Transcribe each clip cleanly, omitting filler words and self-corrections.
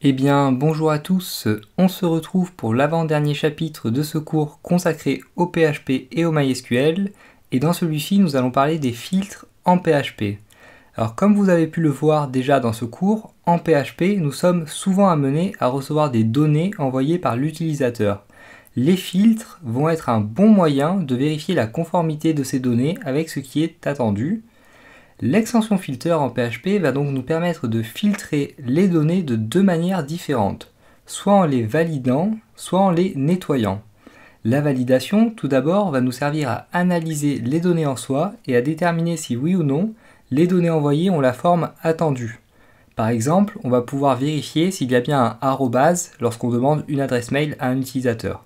Eh bien, bonjour à tous, on se retrouve pour l'avant-dernier chapitre de ce cours consacré au PHP et au MySQL, et dans celui-ci, nous allons parler des filtres en PHP. Alors, comme vous avez pu le voir déjà dans ce cours, en PHP, nous sommes souvent amenés à recevoir des données envoyées par l'utilisateur. Les filtres vont être un bon moyen de vérifier la conformité de ces données avec ce qui est attendu. L'extension filter en PHP va donc nous permettre de filtrer les données de deux manières différentes, soit en les validant, soit en les nettoyant. La validation, tout d'abord, va nous servir à analyser les données en soi et à déterminer si oui ou non les données envoyées ont la forme attendue. Par exemple, on va pouvoir vérifier s'il y a bien un arrobase lorsqu'on demande une adresse mail à un utilisateur.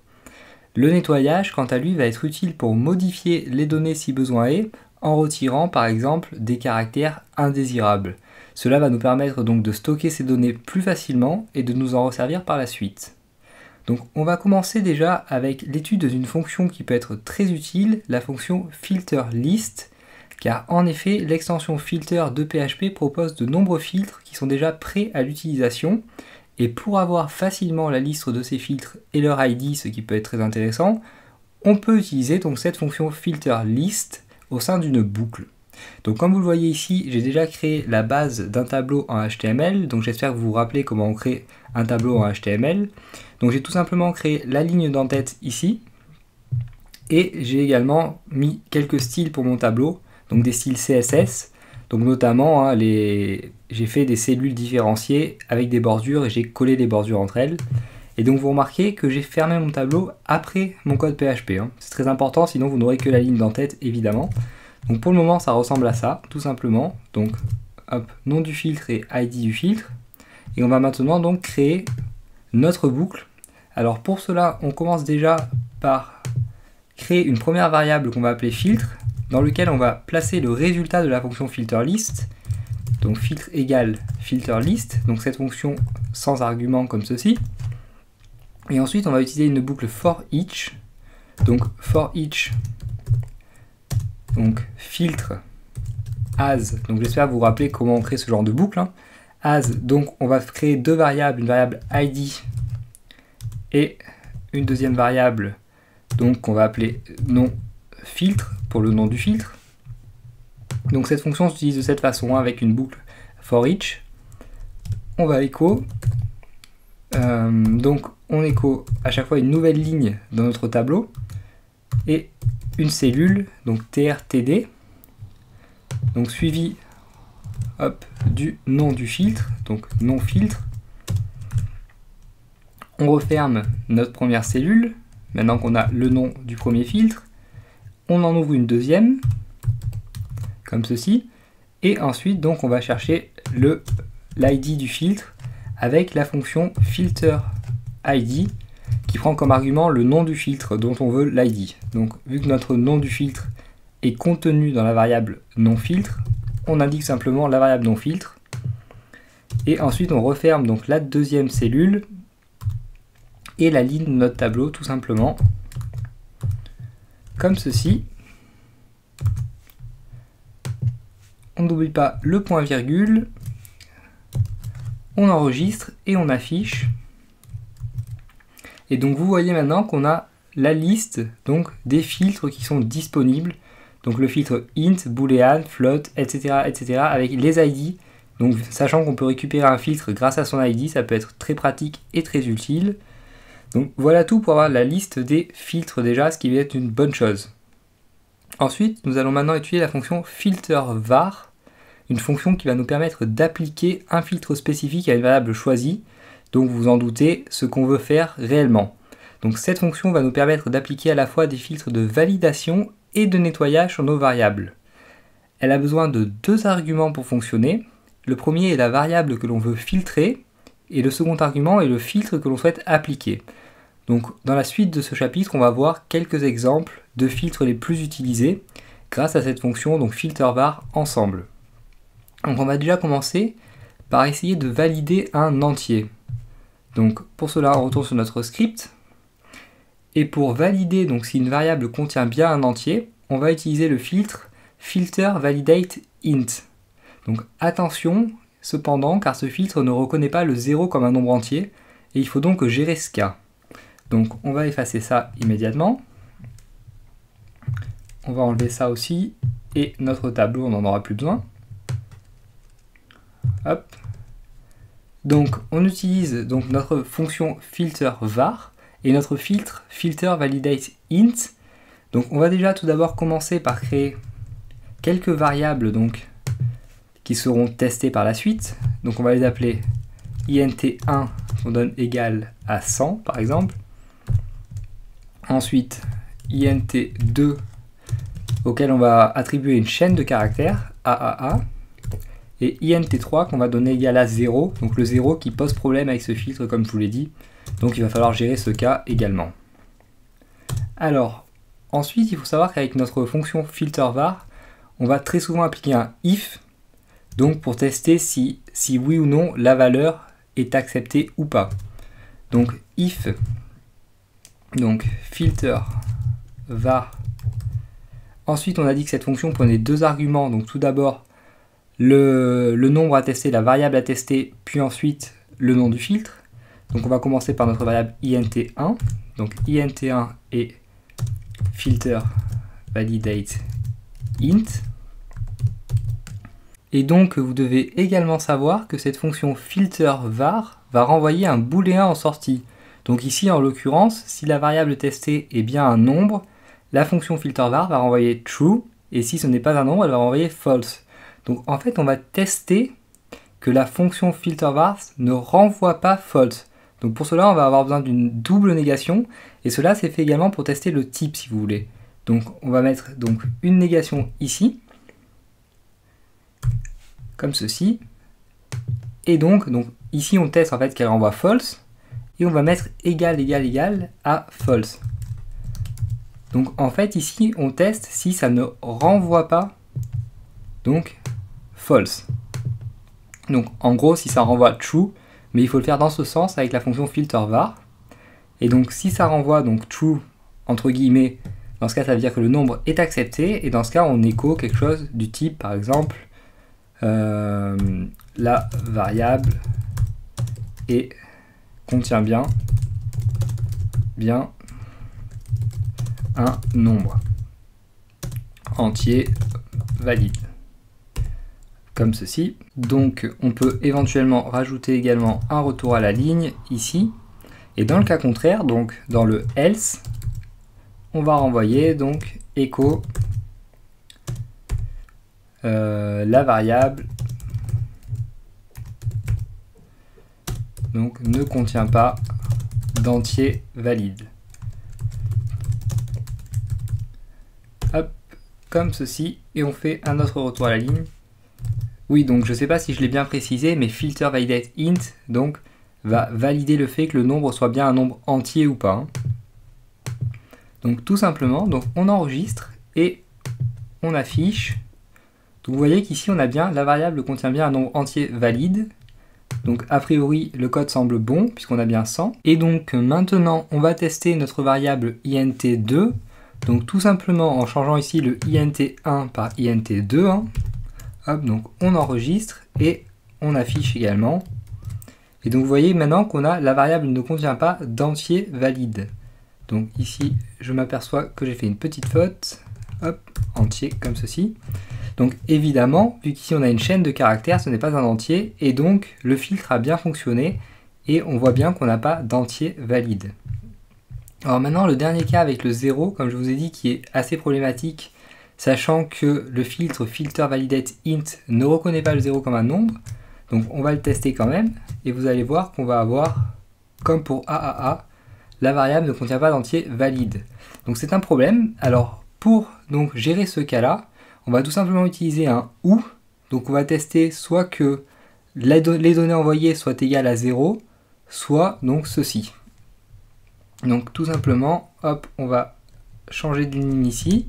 Le nettoyage, quant à lui, va être utile pour modifier les données si besoin est, en retirant par exemple des caractères indésirables. Cela va nous permettre donc de stocker ces données plus facilement et de nous en resservir par la suite. Donc on va commencer déjà avec l'étude d'une fonction qui peut être très utile, la fonction filterList, car en effet l'extension filter de PHP propose de nombreux filtres qui sont déjà prêts à l'utilisation, et pour avoir facilement la liste de ces filtres et leur ID, ce qui peut être très intéressant, on peut utiliser donc cette fonction filterList au sein d'une boucle. Donc comme vous le voyez ici, j'ai déjà créé la base d'un tableau en HTML, donc j'espère que vous vous rappelez comment on crée un tableau en HTML. Donc j'ai tout simplement créé la ligne d'en-tête ici, et j'ai également mis quelques styles pour mon tableau, donc des styles CSS, donc notamment j'ai fait des cellules différenciées avec des bordures et j'ai collé les bordures entre elles. Et donc vous remarquez que j'ai fermé mon tableau après mon code PHP. C'est très important, sinon vous n'aurez que la ligne d'en-tête évidemment. Donc pour le moment ça ressemble à ça, tout simplement. Donc hop, nom du filtre et ID du filtre. Et on va maintenant donc créer notre boucle. Alors pour cela, on commence déjà par créer une première variable qu'on va appeler filtre, dans lequel on va placer le résultat de la fonction filterList. Donc filtre égale filterList, donc cette fonction sans argument comme ceci. Et ensuite, on va utiliser une boucle for each. Donc for each, donc filtre as. Donc j'espère vous rappeler comment on crée ce genre de boucle. As, donc on va créer deux variables, une variable id et une deuxième variable, donc qu'on va appeler nom filtre pour le nom du filtre. Donc cette fonction s'utilise de cette façon avec une boucle for each. On va écho. Donc on écho à chaque fois une nouvelle ligne dans notre tableau et une cellule, donc trtd, donc suivi du nom du filtre, donc nom filtre. On referme notre première cellule, maintenant qu'on a le nom du premier filtre. On en ouvre une deuxième, comme ceci, et ensuite donc on va chercher l'id du filtre avec la fonction filterID qui prend comme argument le nom du filtre dont on veut l'ID. Donc vu que notre nom du filtre est contenu dans la variable non-filtre, on indique simplement la variable non-filtre. Et ensuite on referme donc la deuxième cellule et la ligne de notre tableau tout simplement, comme ceci. On n'oublie pas le point virgule, on enregistre et on affiche. Et donc vous voyez maintenant qu'on a la liste donc des filtres qui sont disponibles. Donc le filtre int, boolean, float, etc., etc. avec les ID. Donc sachant qu'on peut récupérer un filtre grâce à son ID, ça peut être très pratique et très utile. Donc voilà tout pour avoir la liste des filtres déjà, ce qui va être une bonne chose. Ensuite, nous allons maintenant étudier la fonction filterVar, une fonction qui va nous permettre d'appliquer un filtre spécifique à une variable choisie. Donc vous vous en doutez, ce qu'on veut faire réellement. Donc cette fonction va nous permettre d'appliquer à la fois des filtres de validation et de nettoyage sur nos variables. Elle a besoin de deux arguments pour fonctionner. Le premier est la variable que l'on veut filtrer, et le second argument est le filtre que l'on souhaite appliquer. Donc dans la suite de ce chapitre, on va voir quelques exemples de filtres les plus utilisés grâce à cette fonction, donc filterVar ensemble. Donc on va déjà commencer par essayer de valider un entier. Donc pour cela, on retourne sur notre script. Et pour valider donc si une variable contient bien un entier, on va utiliser le filtre filterValidateInt. Donc attention, cependant car ce filtre ne reconnaît pas le 0 comme un nombre entier et il faut donc gérer ce cas. Donc on va effacer ça immédiatement. On va enlever ça aussi et notre tableau on n'en aura plus besoin. Hop. Donc on utilise donc notre fonction filter var et notre filtre filter validate int. Donc on va déjà tout d'abord commencer par créer quelques variables donc qui seront testées par la suite. Donc on va les appeler int1 qu'on donne égal à 100 par exemple. Ensuite int2 auquel on va attribuer une chaîne de caractères AAA. Et int3 qu'on va donner égal à 0, donc le 0 qui pose problème avec ce filtre comme je vous l'ai dit. Donc il va falloir gérer ce cas également. Alors, ensuite il faut savoir qu'avec notre fonction filterVar, on va très souvent appliquer un if, donc pour tester si oui ou non la valeur est acceptée ou pas. Donc if, donc filterVar. Ensuite on a dit que cette fonction prenait deux arguments, donc tout d'abord le nombre à tester, la variable à tester, puis ensuite le nom du filtre. Donc on va commencer par notre variable int1. Donc int1 est filter validate int. Et donc vous devez également savoir que cette fonction filterVar va renvoyer un booléen en sortie. Donc ici en l'occurrence, si la variable testée est bien un nombre, la fonction filterVar va renvoyer true, et si ce n'est pas un nombre, elle va renvoyer false. Donc en fait, on va tester que la fonction filterVar ne renvoie pas false. Donc pour cela, on va avoir besoin d'une double négation, et cela c'est fait également pour tester le type si vous voulez. Donc on va mettre donc une négation ici, comme ceci, et donc ici on teste en fait qu'elle renvoie false, et on va mettre égal à false. Donc en fait ici on teste si ça ne renvoie pas donc false. Donc en gros si ça renvoie true, mais il faut le faire dans ce sens avec la fonction filterVar. Et donc si ça renvoie donc true entre guillemets, dans ce cas ça veut dire que le nombre est accepté, et dans ce cas on écho quelque chose du type par exemple la variable contient bien un nombre entier valide, comme ceci. Donc on peut éventuellement rajouter également un retour à la ligne ici, et dans le cas contraire, donc dans le else, on va renvoyer donc echo la variable donc ne contient pas d'entier valide. Hop, comme ceci, et on fait un autre retour à la ligne. Oui, donc je ne sais pas si je l'ai bien précisé, mais filter validate int donc va valider le fait que le nombre soit bien un nombre entier ou pas. Donc tout simplement, donc on enregistre et on affiche. Donc vous voyez qu'ici on a bien la variable contient bien un nombre entier valide. Donc a priori le code semble bon puisqu'on a bien 100. Et donc maintenant on va tester notre variable int2. Donc tout simplement en changeant ici le int1 par int2. Hein. Hop, donc on enregistre et on affiche également. Et donc vous voyez maintenant qu'on a la variable ne contient pas d'entier valide. Donc ici je m'aperçois que j'ai fait une petite faute. Hop, entier comme ceci. Donc évidemment, vu qu'ici on a une chaîne de caractères, ce n'est pas un entier, et donc le filtre a bien fonctionné, et on voit bien qu'on n'a pas d'entier valide. Alors maintenant, le dernier cas avec le 0, comme je vous ai dit, qui est assez problématique, sachant que le filtre filterValidate int ne reconnaît pas le 0 comme un nombre, donc on va le tester quand même, et vous allez voir qu'on va avoir, comme pour AAA, la variable ne contient pas d'entier valide. Donc c'est un problème. Alors pour donc gérer ce cas-là, on va tout simplement utiliser un OU. Donc on va tester soit que les données envoyées soient égales à 0, soit donc ceci. Donc tout simplement, hop, on va changer d'une ligne ici.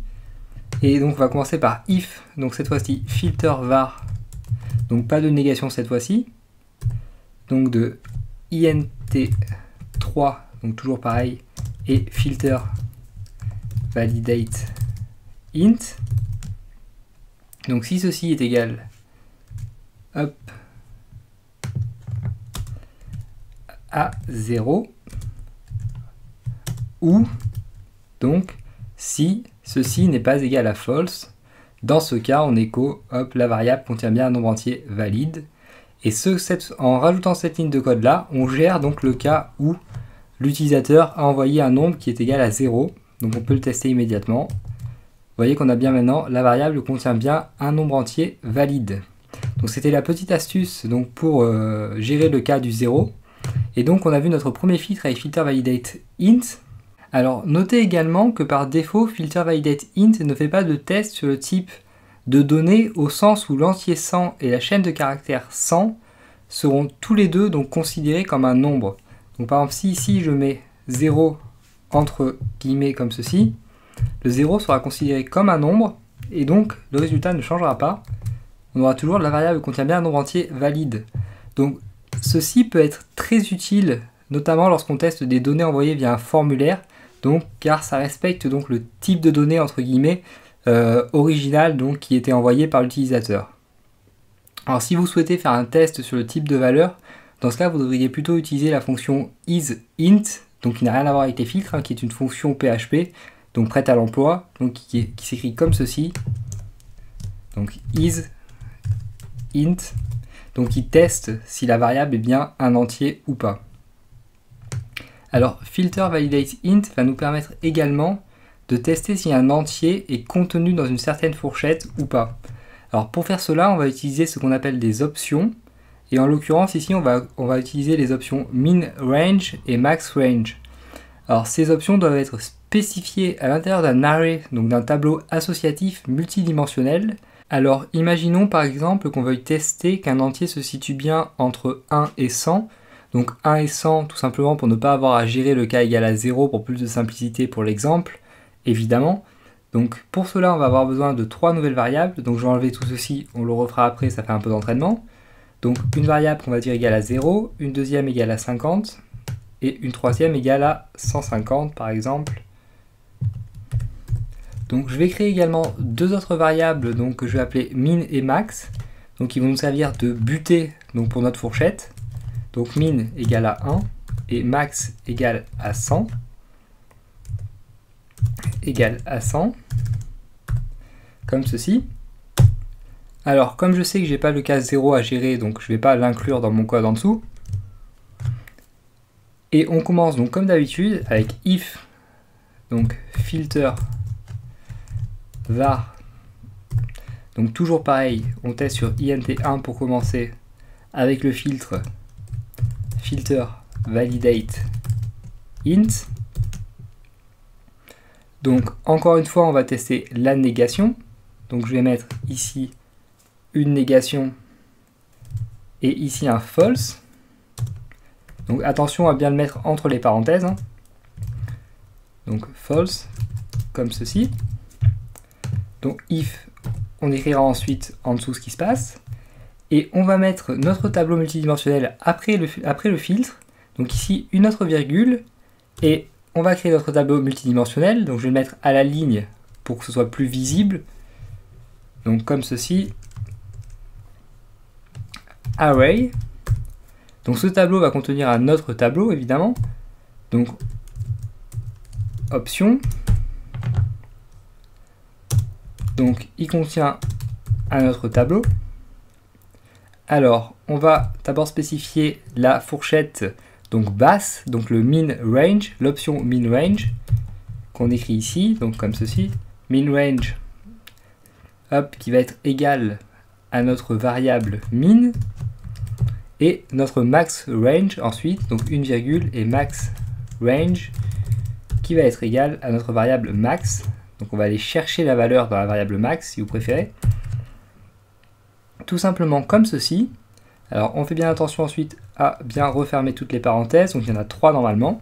Et donc on va commencer par if, donc cette fois-ci filterVar, donc pas de négation cette fois-ci. Donc de int3, donc toujours pareil, et filterValidate int. Donc si ceci est égal, hop, à 0 ou donc si ceci n'est pas égal à false. Dans ce cas, on écho, hop, la variable contient bien un nombre entier valide. Et en rajoutant cette ligne de code là, on gère donc le cas où l'utilisateur a envoyé un nombre qui est égal à 0. Donc on peut le tester immédiatement. Vous voyez qu'on a bien maintenant, la variable contient bien un nombre entier valide. Donc c'était la petite astuce donc, pour gérer le cas du 0. Et donc on a vu notre premier filtre avec filterValidateInt. Alors notez également que par défaut, filterValidateInt ne fait pas de test sur le type de données au sens où l'entier 100 et la chaîne de caractères 100 seront tous les deux donc considérés comme un nombre. Donc par exemple si ici je mets 0 entre guillemets comme ceci, le 0 sera considéré comme un nombre et donc le résultat ne changera pas. On aura toujours la variable contient bien un nombre entier valide. Donc ceci peut être très utile, notamment lorsqu'on teste des données envoyées via un formulaire, donc, car ça respecte donc le type de données entre guillemets original donc, qui était envoyé par l'utilisateur. Alors si vous souhaitez faire un test sur le type de valeur, dans ce cas vous devriez plutôt utiliser la fonction isInt, donc qui n'a rien à voir avec les filtres, qui est une fonction PHP, donc prête à l'emploi, donc qui s'écrit comme ceci. Donc isInt, donc qui teste si la variable est bien un entier ou pas. Alors filterValidateInt va nous permettre également de tester si un entier est contenu dans une certaine fourchette ou pas. Alors pour faire cela, on va utiliser ce qu'on appelle des options. Et en l'occurrence ici, on va utiliser les options min-range et max-range. Alors ces options doivent être spécifiées à l'intérieur d'un array, donc d'un tableau associatif multidimensionnel. Alors imaginons par exemple qu'on veuille tester qu'un entier se situe bien entre 1 et 100. Donc 1 et 100 tout simplement pour ne pas avoir à gérer le cas égal à 0 pour plus de simplicité pour l'exemple, évidemment. Donc pour cela on va avoir besoin de 3 nouvelles variables, donc je vais enlever tout ceci, on le refera après, ça fait un peu d'entraînement. Donc une variable qu'on va dire égale à 0, une deuxième égale à 50, et une troisième égale à 150 par exemple. Donc je vais créer également deux autres variables donc, que je vais appeler min et max, donc qui vont nous servir de butée donc, pour notre fourchette. Donc min égale à 1 et max égale à 100. Égale à 100. Comme ceci. Alors comme je sais que j'ai pas le cas 0 à gérer, donc je ne vais pas l'inclure dans mon code en dessous. Et on commence donc comme d'habitude avec if, donc filter var. Donc toujours pareil, on teste sur int1 pour commencer avec le filtre filterValidateInt. Donc encore une fois on va tester la négation. Donc je vais mettre ici une négation et ici un false. Donc attention à bien le mettre entre les parenthèses. Donc false comme ceci. Donc if, on écrira ensuite en dessous ce qui se passe. Et on va mettre notre tableau multidimensionnel après le filtre. Donc ici une autre virgule. Et on va créer notre tableau multidimensionnel. Donc je vais le mettre à la ligne pour que ce soit plus visible. Donc comme ceci. Array. Donc ce tableau va contenir un autre tableau évidemment. Donc option. Donc il contient un autre tableau. Alors, on va d'abord spécifier la fourchette donc basse, donc le min range, l'option min range qu'on écrit ici, donc comme ceci, min range, hop, qui va être égal à notre variable min, et notre max range ensuite, donc une virgule et max range, qui va être égal à notre variable max. Donc on va aller chercher la valeur dans la variable max si vous préférez. Tout simplement comme ceci. Alors on fait bien attention ensuite à bien refermer toutes les parenthèses, donc il y en a 3 normalement.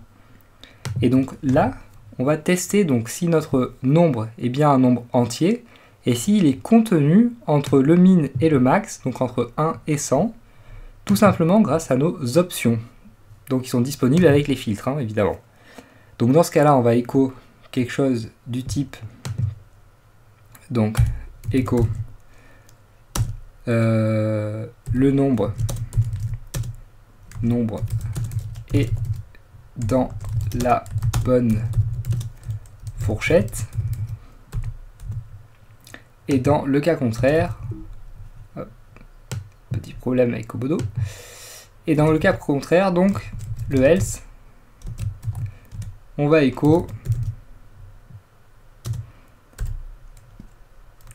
Et donc là, on va tester donc si notre nombre est bien un nombre entier, et s'il est contenu entre le min et le max, donc entre 1 et 100, tout simplement grâce à nos options. Donc ils sont disponibles avec les filtres, évidemment. Donc dans ce cas-là, on va écho quelque chose du type, donc écho le nombre est dans la bonne fourchette. Et dans le cas contraire, hop, petit problème avec Komodo. Et dans le cas contraire, donc, le else, on va écho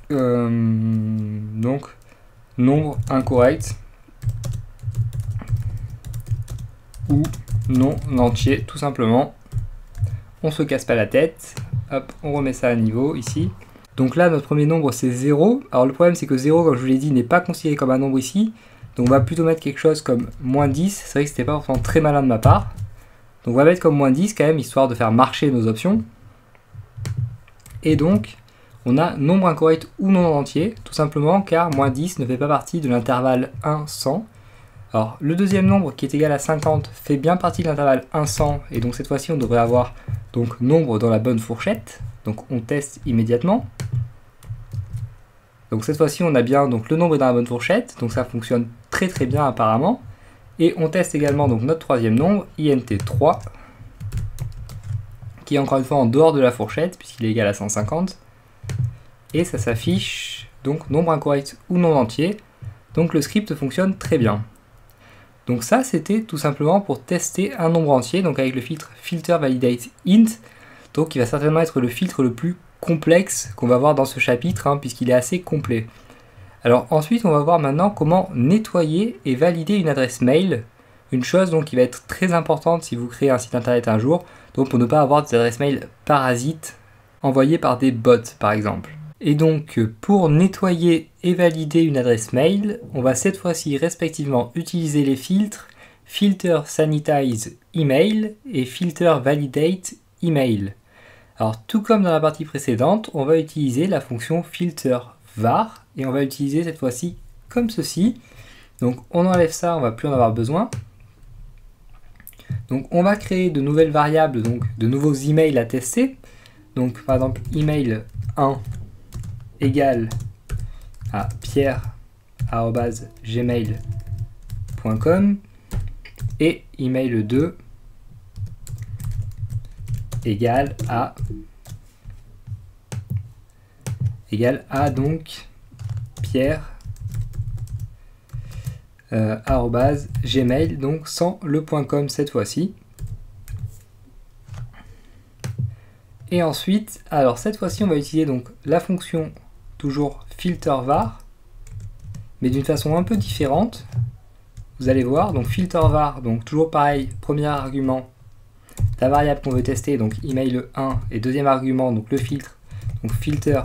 donc nombre incorrect ou non entier, tout simplement. On se casse pas la tête. Hop, on remet ça à niveau ici. Donc là, notre premier nombre, c'est 0. Alors le problème, c'est que 0, comme je vous l'ai dit, n'est pas considéré comme un nombre ici. Donc on va plutôt mettre quelque chose comme moins 10. C'est vrai que c'était pas forcément très malin de ma part. Donc on va mettre comme moins 10 quand même, histoire de faire marcher nos options. Et donc, on a nombre incorrect ou non entier, tout simplement car moins 10 ne fait pas partie de l'intervalle 1-100. Alors, le deuxième nombre qui est égal à 50 fait bien partie de l'intervalle 1-100, et donc cette fois-ci on devrait avoir donc nombre dans la bonne fourchette. Donc on teste immédiatement. Donc cette fois-ci on a bien donc le nombre est dans la bonne fourchette, donc ça fonctionne très très bien apparemment. Et on teste également donc notre troisième nombre, int3, qui est encore une fois en dehors de la fourchette, puisqu'il est égal à 150. Et ça s'affiche donc nombre incorrect ou non entier. Donc le script fonctionne très bien. Donc ça, c'était tout simplement pour tester un nombre entier, donc avec le filtre filter validate int, donc qui va certainement être le filtre le plus complexe qu'on va voir dans ce chapitre, hein, puisqu'il est assez complet. Alors ensuite, on va voir maintenant comment nettoyer et valider une adresse mail, une chose donc qui va être très importante si vous créez un site internet un jour, donc pour ne pas avoir des adresses mail parasites envoyées par des bots par exemple. Et donc, pour nettoyer et valider une adresse mail, on va cette fois-ci respectivement utiliser les filtres filter sanitize email et filter validate email. Alors, tout comme dans la partie précédente, on va utiliser la fonction filter var et on va utiliser cette fois-ci comme ceci. Donc, on enlève ça, on va plus en avoir besoin. Donc, on va créer de nouvelles variables, donc de nouveaux emails à tester. Donc, par exemple, email 1 égale à pierre@gmail.com et email 2 égale à donc pierre @gmail, donc sans le .com cette fois-ci. Et ensuite, alors cette fois-ci on va utiliser donc la fonction toujours filter var, mais d'une façon un peu différente. Vous allez voir, donc filter var, donc toujours pareil, premier argument, la variable qu'on veut tester, donc email 1, et deuxième argument, donc le filtre, donc filter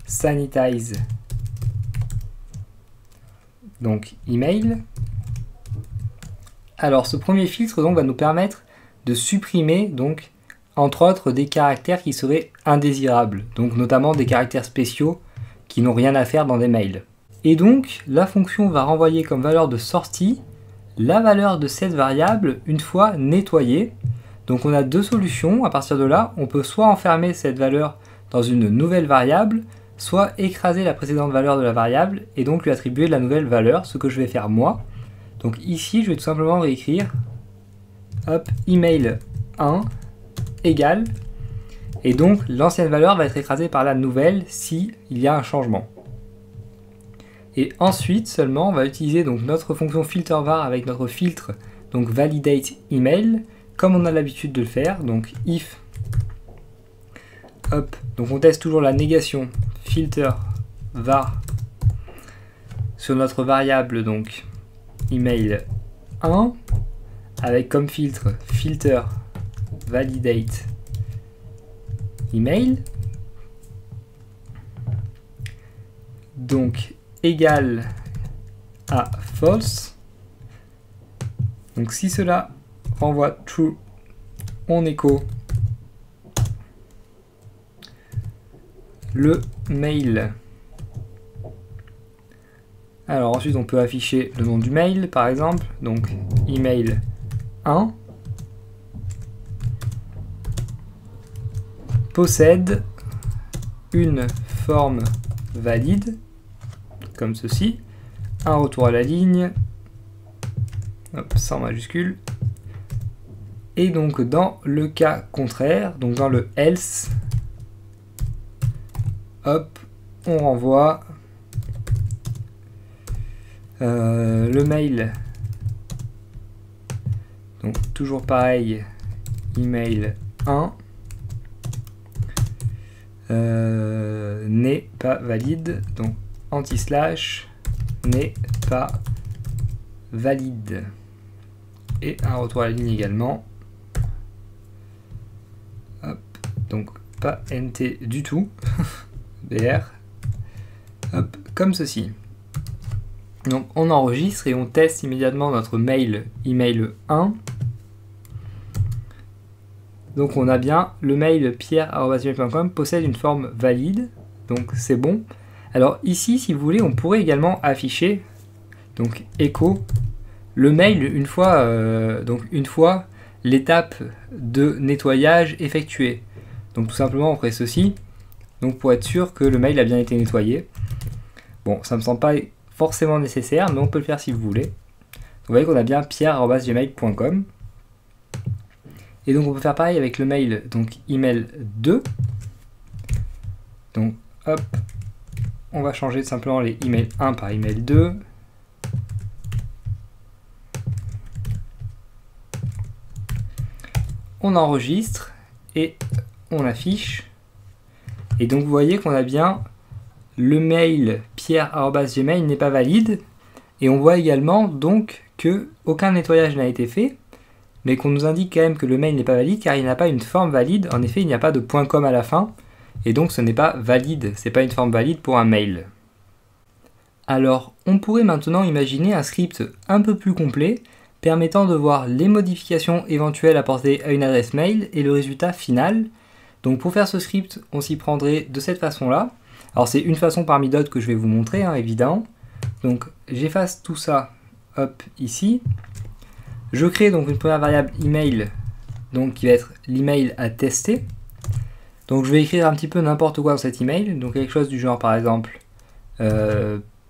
sanitize, donc email. Alors ce premier filtre donc va nous permettre de supprimer donc entre autres des caractères qui seraient indésirables, donc notamment des caractères spéciaux qui n'ont rien à faire dans des mails. Et donc, la fonction va renvoyer comme valeur de sortie la valeur de cette variable une fois nettoyée. Donc on a deux solutions, à partir de là, on peut soit enfermer cette valeur dans une nouvelle variable, soit écraser la précédente valeur de la variable et donc lui attribuer la nouvelle valeur, ce que je vais faire moi. Donc ici, je vais tout simplement réécrire hop, email 1 égale, et donc l'ancienne valeur va être écrasée par la nouvelle si il y a un changement. Et ensuite seulement on va utiliser donc notre fonction filter var avec notre filtre donc validate email comme on a l'habitude de le faire, donc if hop, donc on teste toujours la négation filter var sur notre variable donc email 1 avec comme filtre filter validate email, donc égal à false. Donc si cela renvoie true, on écho le mail. Alors ensuite on peut afficher le nom du mail par exemple, donc email 1 possède une forme valide, comme ceci, un retour à la ligne, hop, sans majuscule, Et donc dans le cas contraire, donc dans le else, hop, on renvoie le mail. Donc toujours pareil, email 1 n'est pas valide, donc anti-slash n'est pas valide. Et un retour à la ligne également. Hop, donc pas NT du tout. BR. Hop, comme ceci. Donc on enregistre et on teste immédiatement notre mail email 1. Donc on a bien le mail pierre@gmail.com possède une forme valide, donc c'est bon. Alors ici, si vous voulez, on pourrait également afficher donc echo le mail une fois l'étape de nettoyage effectuée. Donc tout simplement on ferait ceci, donc pour être sûr que le mail a bien été nettoyé. Bon, ça me semble pas forcément nécessaire, mais on peut le faire si vous voulez. Vous voyez qu'on a bien pierre@gmail.com. Et donc on peut faire pareil avec le mail, donc email 2. Donc hop, on va changer simplement les email 1 par email 2. On enregistre et on affiche. Et donc vous voyez qu'on a bien le mail pierre@gmail n'est pas valide. Et on voit également donc que aucun nettoyage n'a été fait, mais qu'on nous indique quand même que le mail n'est pas valide car il n'a pas une forme valide. En effet, il n'y a pas de .com à la fin, et donc ce n'est pas valide, c'est pas une forme valide pour un mail. Alors, on pourrait maintenant imaginer un script un peu plus complet, permettant de voir les modifications éventuelles apportées à une adresse mail et le résultat final. Donc pour faire ce script, on s'y prendrait de cette façon-là. Alors c'est une façon parmi d'autres que je vais vous montrer, hein, évidemment. Donc j'efface tout ça, hop, ici. Je crée donc une première variable email, donc qui va être l'email à tester. Donc je vais écrire un petit peu n'importe quoi dans cet email, donc quelque chose du genre par exemple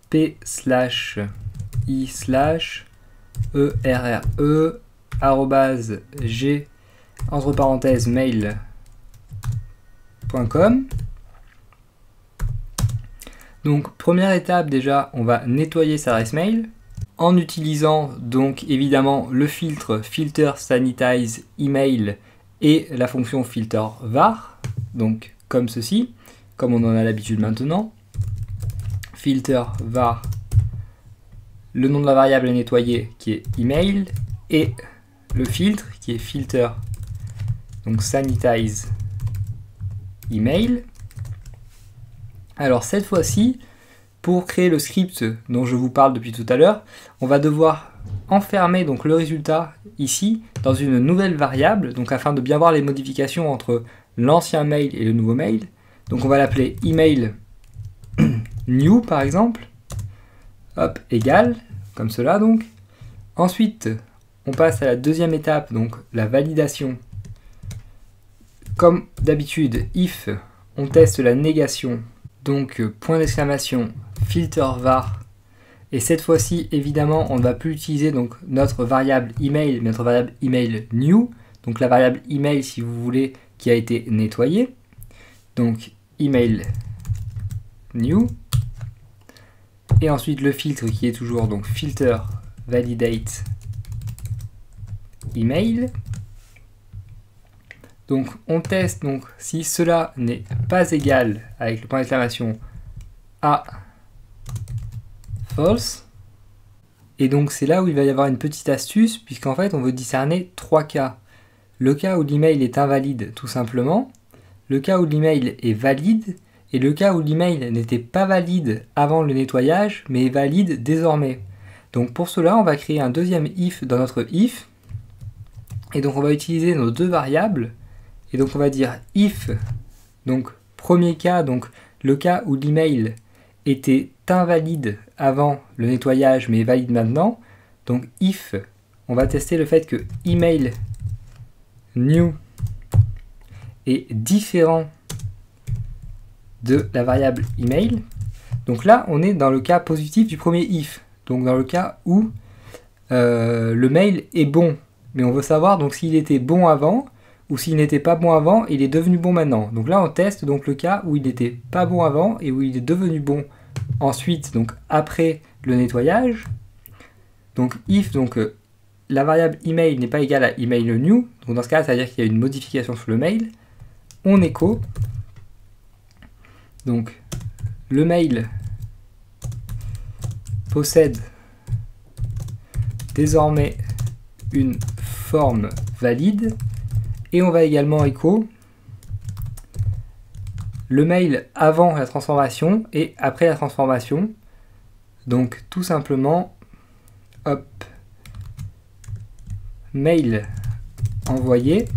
p/i/erre@g entre parenthèses mail.com. Donc première étape déjà, on va nettoyer sa adresse mail en utilisant donc évidemment le filtre filter sanitize email et la fonction filter var, donc comme ceci, comme on en a l'habitude maintenant. Filter var, le nom de la variable à nettoyer qui est email et le filtre qui est filter donc sanitize email. Alors cette fois-ci, pour créer le script dont je vous parle depuis tout à l'heure, on va devoir enfermer donc le résultat ici dans une nouvelle variable, donc afin de bien voir les modifications entre l'ancien mail et le nouveau mail. Donc on va l'appeler email new par exemple. Hop, égal, comme cela donc. Ensuite, on passe à la deuxième étape, donc la validation. Comme d'habitude, if, on teste la négation. Donc point d'exclamation filter var, et cette fois-ci évidemment on ne va plus utiliser donc notre variable email mais notre variable email new, donc la variable email si vous voulez qui a été nettoyée, donc email new, et ensuite le filtre qui est toujours donc filter validate email. Donc on teste donc si cela n'est pas égal avec le point d'exclamation à false. Et donc c'est là où il va y avoir une petite astuce, puisqu'en fait on veut discerner trois cas. Le cas où l'email est invalide tout simplement, le cas où l'email est valide, et le cas où l'email n'était pas valide avant le nettoyage, mais est valide désormais. Donc pour cela on va créer un deuxième if dans notre if, et donc on va utiliser nos deux variables. Et donc on va dire if, donc premier cas, donc le cas où l'email était invalide avant le nettoyage mais est valide maintenant. Donc if, on va tester le fait que email new est différent de la variable email. Donc là on est dans le cas positif du premier if, donc dans le cas où le mail est bon. mais on veut savoir donc s'il était bon avant, ou s'il n'était pas bon avant, il est devenu bon maintenant. Donc là, on teste donc le cas où il n'était pas bon avant et où il est devenu bon ensuite, donc après le nettoyage. Donc if donc la variable email n'est pas égale à email new, donc dans ce cas, ça veut dire qu'il y a une modification sur le mail. On écho donc le mail possède désormais une forme valide. Et on va également écho le mail avant la transformation et après la transformation. Donc tout simplement, hop, mail envoyé,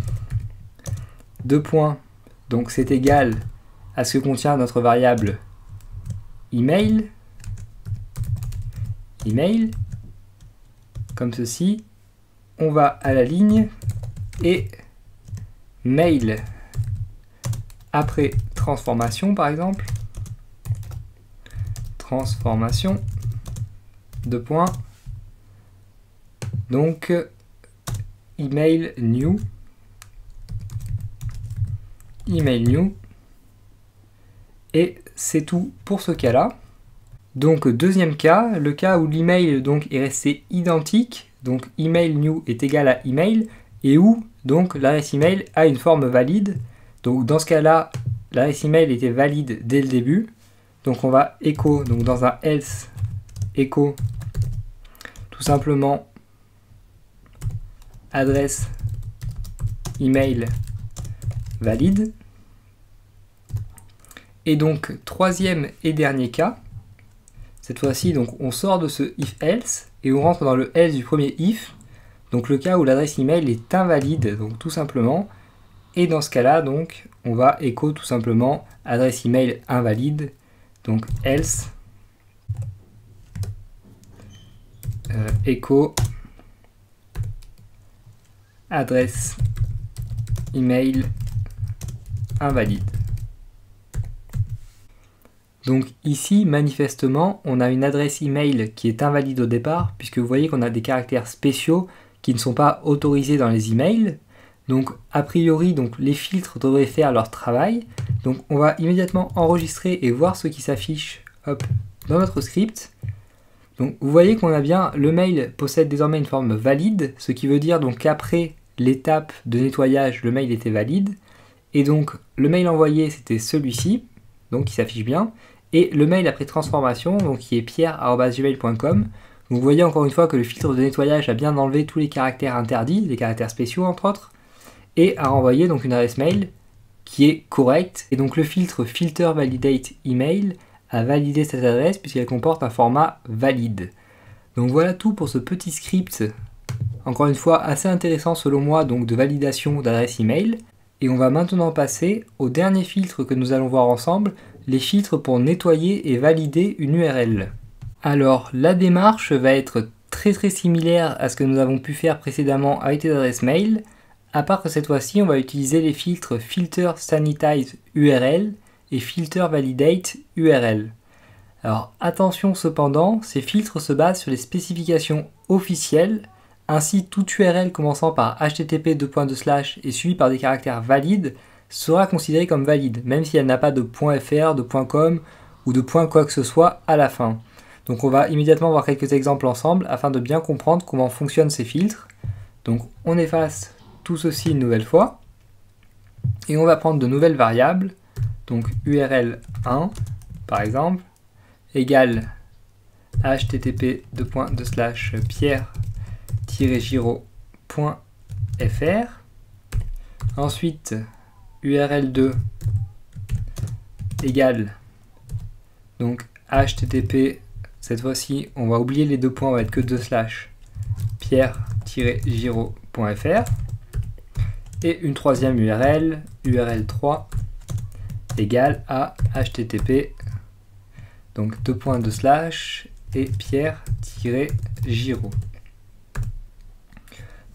deux points, donc c'est égal à ce que contient notre variable email, comme ceci. On va à la ligne et mail après transformation par exemple, transformation, deux points, donc email new, et c'est tout pour ce cas là. Donc deuxième cas, le cas où l'email donc est resté identique, donc email new est égal à email, et où donc l'adresse email a une forme valide. Donc dans ce cas-là, l'adresse email était valide dès le début. Donc on va écho, donc dans un else, écho tout simplement adresse email valide. Et donc troisième et dernier cas, cette fois-ci donc on sort de ce if else et on rentre dans le else du premier if. Donc le cas où l'adresse email est invalide, donc tout simplement. Et dans ce cas-là, donc, on va écho tout simplement adresse email invalide, donc else écho adresse email invalide. Donc ici, manifestement, on a une adresse email qui est invalide au départ, puisque vous voyez qu'on a des caractères spéciaux qui ne sont pas autorisés dans les emails. Donc a priori, donc, les filtres devraient faire leur travail. Donc on va immédiatement enregistrer et voir ce qui s'affiche dans notre script. Donc vous voyez qu'on a bien le mail possède désormais une forme valide, ce qui veut dire donc qu'après l'étape de nettoyage, le mail était valide. Et donc le mail envoyé c'était celui-ci, donc qui s'affiche bien. Et le mail après transformation, donc qui est pierre@gmail.com. Vous voyez encore une fois que le filtre de nettoyage a bien enlevé tous les caractères interdits, les caractères spéciaux entre autres, et a renvoyé donc une adresse mail qui est correcte. Et donc le filtre filter validate email a validé cette adresse puisqu'elle comporte un format valide. Donc voilà tout pour ce petit script, encore une fois assez intéressant selon moi, donc de validation d'adresse email. Et on va maintenant passer au dernier filtre que nous allons voir ensemble, les filtres pour nettoyer et valider une URL. Alors la démarche va être très similaire à ce que nous avons pu faire précédemment avec les adresses mail, à part que cette fois-ci on va utiliser les filtres filter sanitize URL et filter validate URL. Alors attention cependant, ces filtres se basent sur les spécifications officielles. Ainsi, toute URL commençant par http:// et suivi par des caractères valides sera considérée comme valide, même si elle n'a pas de .fr, de .com ou de quoi que ce soit à la fin. Donc on va immédiatement voir quelques exemples ensemble afin de bien comprendre comment fonctionnent ces filtres. Donc on efface tout ceci une nouvelle fois et on va prendre de nouvelles variables. Donc URL1 par exemple égale http://pierre-giro.fr. Ensuite URL2 égale donc http, cette fois-ci on va oublier les deux points, on va être que 2 slash pierre-giro.fr. Et une troisième URL, URL3 égale à http, donc 2 slash et pierre-giro.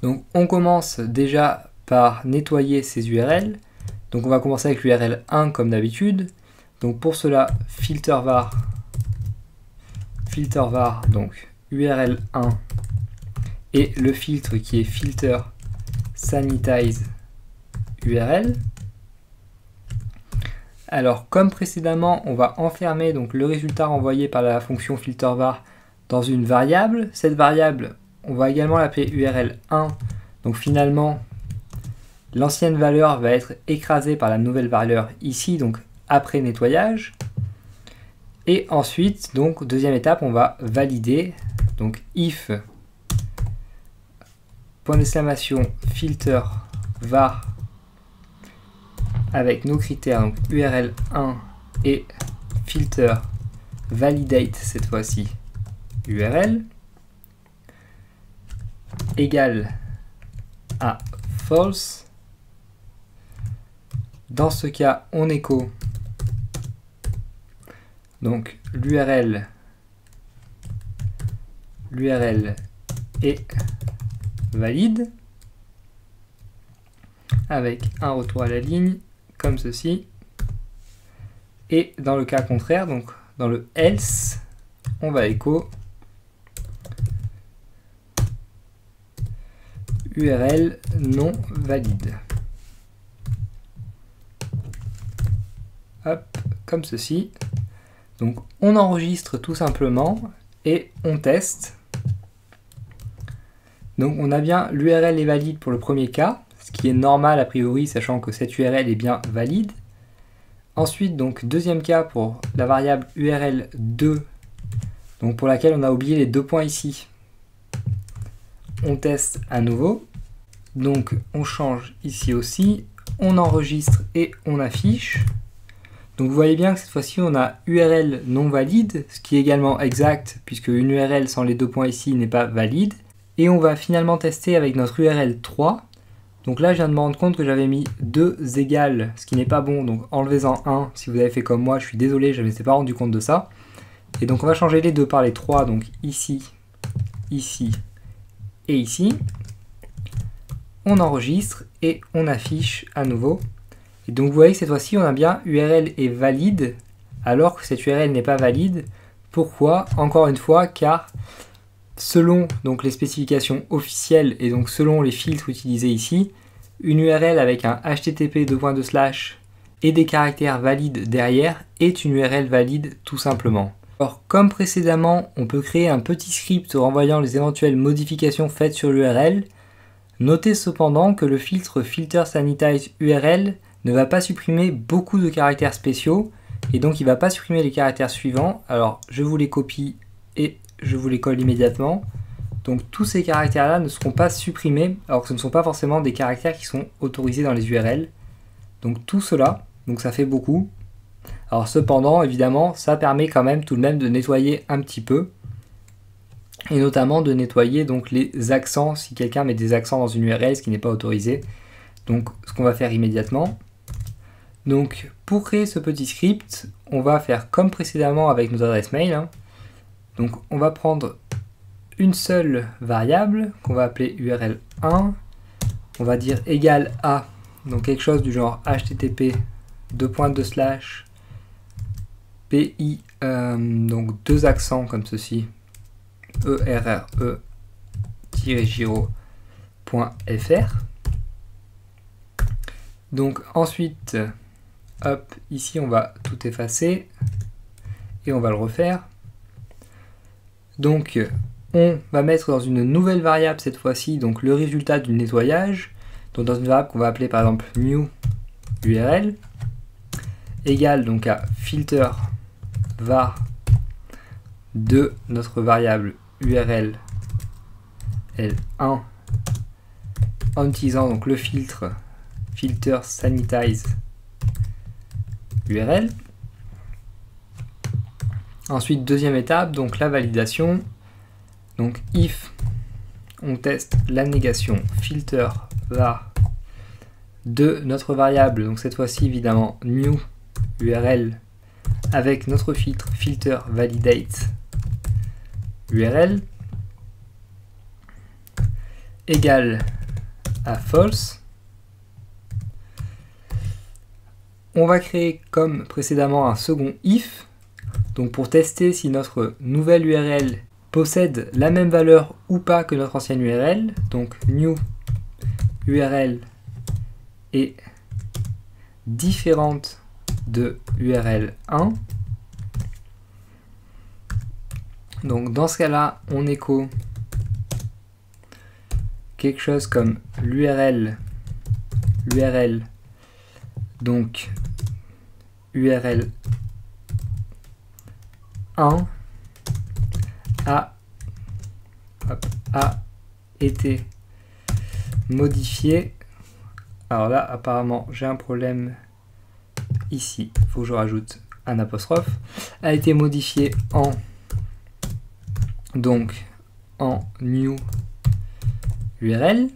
Donc on commence déjà par nettoyer ces URL. Donc on va commencer avec l'URL 1 comme d'habitude. Donc pour cela, filter var donc URL 1 et le filtre qui est filter sanitize URL. Alors comme précédemment, on va enfermer donc le résultat renvoyé par la fonction filterVar dans une variable. Cette variable, on va également l'appeler URL1. Donc finalement, l'ancienne valeur va être écrasée par la nouvelle valeur ici, donc après nettoyage. Et ensuite, donc deuxième étape, on va valider. Donc if filter var avec nos critères, donc URL1 et filter validate cette fois-ci URL égale à false. Dans ce cas, on écho donc l'URL est valide avec un retour à la ligne comme ceci. Et dans le cas contraire, donc dans le else, on va écho URL non valide. Hop, comme ceci. Donc on enregistre tout simplement et on teste. Donc on a bien l'URL est valide pour le premier cas, ce qui est normal a priori, sachant que cette URL est bien valide. Ensuite, donc deuxième cas pour la variable URL2, donc pour laquelle on a oublié les 2 points ici. On teste à nouveau. Donc on change ici aussi, on enregistre et on affiche. Donc vous voyez bien que cette fois-ci on a URL non valide, ce qui est également exact puisque une URL sans les 2 points ici n'est pas valide. Et on va finalement tester avec notre URL 3. Donc là je viens de me rendre compte que j'avais mis 2 égales, ce qui n'est pas bon, donc enlevez-en 1 si vous avez fait comme moi, je suis désolé, je ne m'étais pas rendu compte de ça. Et donc on va changer les 2 par les 3, donc ici, ici et ici. On enregistre et on affiche à nouveau. Et donc vous voyez que cette fois-ci on a bien URL est valide alors que cette URL n'est pas valide. Pourquoi? Encore une fois, car selon donc les spécifications officielles et donc selon les filtres utilisés ici, une URL avec un http et des caractères valides derrière est une URL valide tout simplement. Alors comme précédemment, on peut créer un petit script renvoyant les éventuelles modifications faites sur l'URL. Notez cependant que le filtre filter sanitize URL ne va pas supprimer beaucoup de caractères spéciaux et donc il ne va pas supprimer les caractères suivants. Alors je vous les copie et je vous les colle immédiatement. Donc tous ces caractères là ne seront pas supprimés alors que ce ne sont pas forcément des caractères qui sont autorisés dans les URL. Donc tout cela, donc ça fait beaucoup. Alors cependant évidemment ça permet quand même tout de même de nettoyer un petit peu. Et notamment de nettoyer donc les accents si quelqu'un met des accents dans une URL, ce qui n'est pas autorisé. Donc ce qu'on va faire immédiatement. Donc pour créer ce petit script, on va faire comme précédemment avec nos adresses mail. Donc on va prendre une seule variable qu'on va appeler URL1. On va dire égal à donc quelque chose du genre http pi donc 2 accents comme ceci erre-giro.fr. Donc ensuite, hop, ici on va tout effacer et on va le refaire. Donc on va mettre dans une nouvelle variable cette fois-ci donc le résultat du nettoyage, donc dans une variable qu'on va appeler par exemple new URL égale donc à filter var de notre variable URL L1 en utilisant donc le filtre filter sanitize URL. Ensuite deuxième étape, donc la validation. Donc if on teste la négation filter var de notre variable, donc cette fois-ci évidemment new URL avec notre filtre filter validate URL égale à false. On va créer comme précédemment un second if, donc pour tester si notre nouvelle URL possède la même valeur ou pas que notre ancienne URL, donc new URL est différente de URL 1. Donc dans ce cas-là, on écho quelque chose comme l'URL, donc URL 1 a été modifié. Alors là, apparemment, j'ai un problème ici. Il faut que je rajoute un apostrophe. A été modifié en new URL.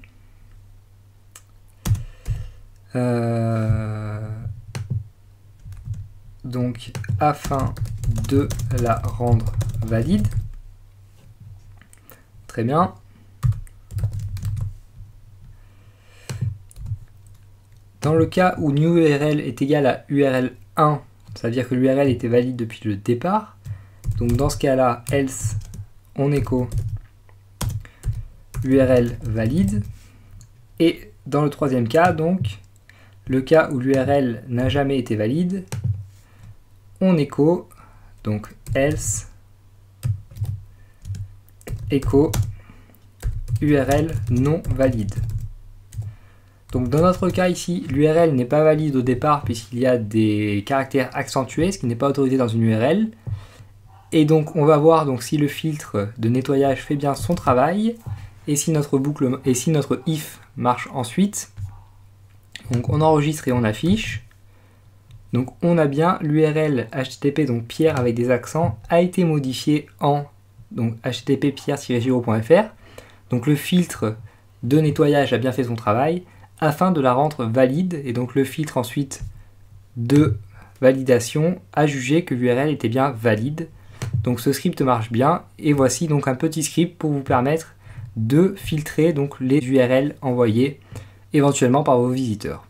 Donc afin de la rendre valide. Très bien. Dans le cas où new URL est égal à URL 1, ça veut dire que l'URL était valide depuis le départ. Donc dans ce cas-là, else, on écho URL valide. Et dans le troisième cas, donc, le cas où l'URL n'a jamais été valide, on écho, donc else, écho URL non valide. Donc dans notre cas ici, l'URL n'est pas valide au départ puisqu'il y a des caractères accentués, ce qui n'est pas autorisé dans une URL. Et donc on va voir donc si le filtre de nettoyage fait bien son travail et si notre boucle et si notre if marche ensuite. Donc on enregistre et on affiche. Donc on a bien l'URL http donc pierre avec des accents a été modifié en donc http pierre-giro.fr. Donc le filtre de nettoyage a bien fait son travail afin de la rendre valide et donc le filtre ensuite de validation a jugé que l'URL était bien valide. Donc ce script marche bien et voici donc un petit script pour vous permettre de filtrer donc les URL envoyées éventuellement par vos visiteurs.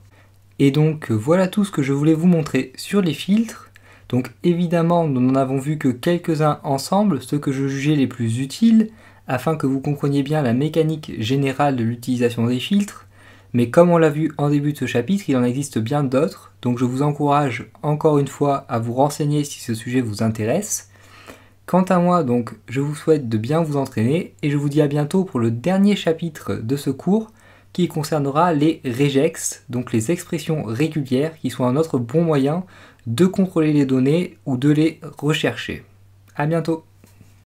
Et donc voilà tout ce que je voulais vous montrer sur les filtres. Donc évidemment nous n'en avons vu que quelques-uns ensemble, ceux que je jugeais les plus utiles, afin que vous compreniez bien la mécanique générale de l'utilisation des filtres. Mais comme on l'a vu en début de ce chapitre, il en existe bien d'autres, donc je vous encourage encore une fois à vous renseigner si ce sujet vous intéresse. Quant à moi, donc, je vous souhaite de bien vous entraîner et je vous dis à bientôt pour le dernier chapitre de ce cours qui concernera les regex, donc les expressions régulières qui sont un autre bon moyen de contrôler les données ou de les rechercher. À bientôt.